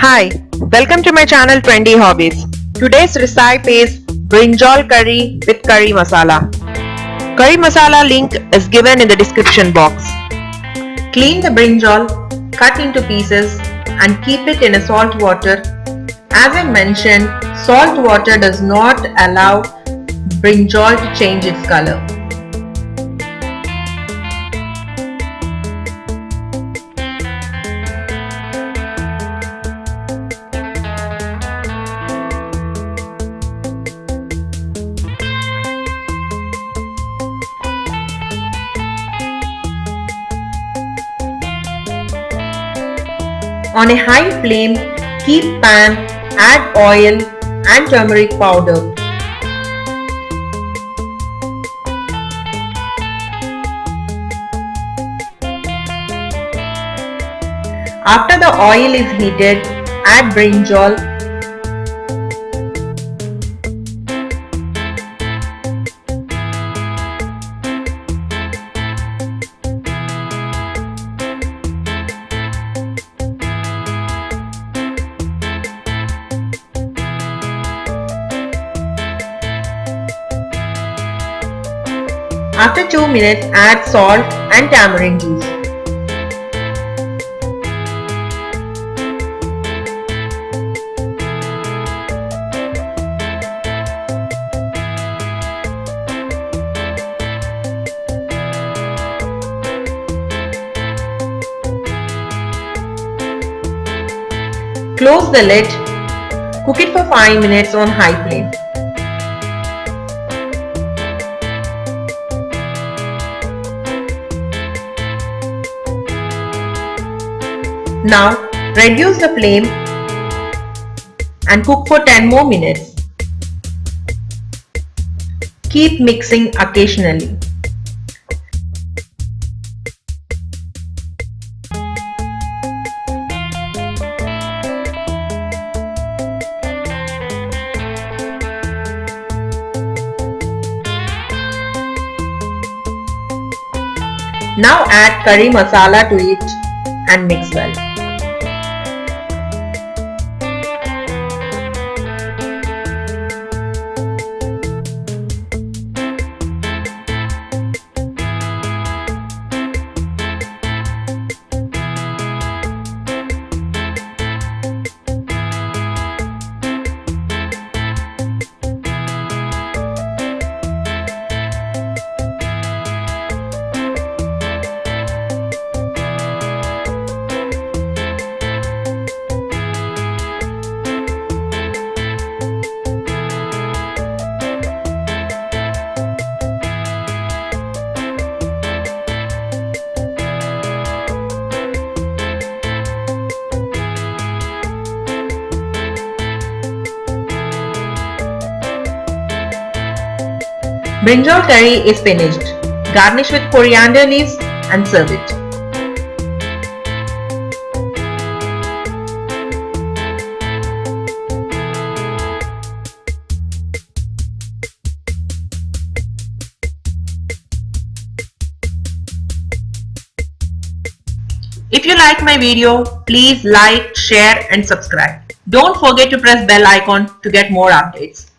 Hi, welcome to my channel Trendy Hobbies. Today's recipe is Brinjal curry with curry masala. Curry masala link is given in the description box. Clean the brinjal, cut into pieces and keep it in a salt water. As I mentioned, salt water does not allow brinjal to change its color. On a high flame, keep pan, add oil and turmeric powder. After the oil is heated, add brinjal. After 2 minutes, add salt and tamarind juice. Close the lid. Cook it for 5 minutes on high flame. Now reduce the flame and cook for 10 more minutes. Keep mixing occasionally. Now add curry masala to it and mix well. Brinjal curry is finished. Garnish with coriander leaves and serve it. If you like my video, please like, share and subscribe. Don't forget to press bell icon to get more updates.